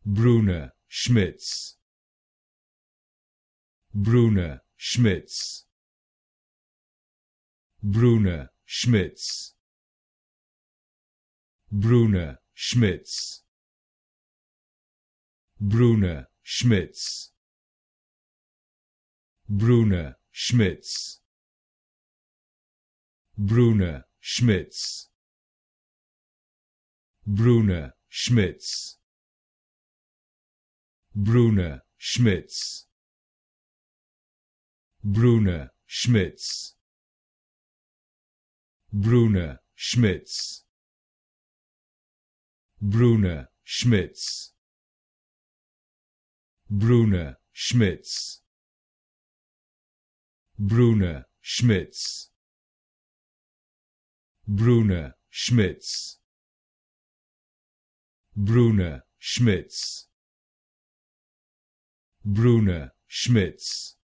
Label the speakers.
Speaker 1: Bruna Schmitz. Bruna Schmitz. Bruna Schmitz. Bruna Schmitz. Bruna Schmitz. Bruna Schmitz. Bruna Schmitz. Bruna Schmitz. Bruna Schmitz. Bruna Schmitz. Bruna Schmitz. Bruna Schmitz. Bruna Schmitz. Bruna Schmitz. Bruna Schmitz. Bruna Schmitz. Bruna Schmitz.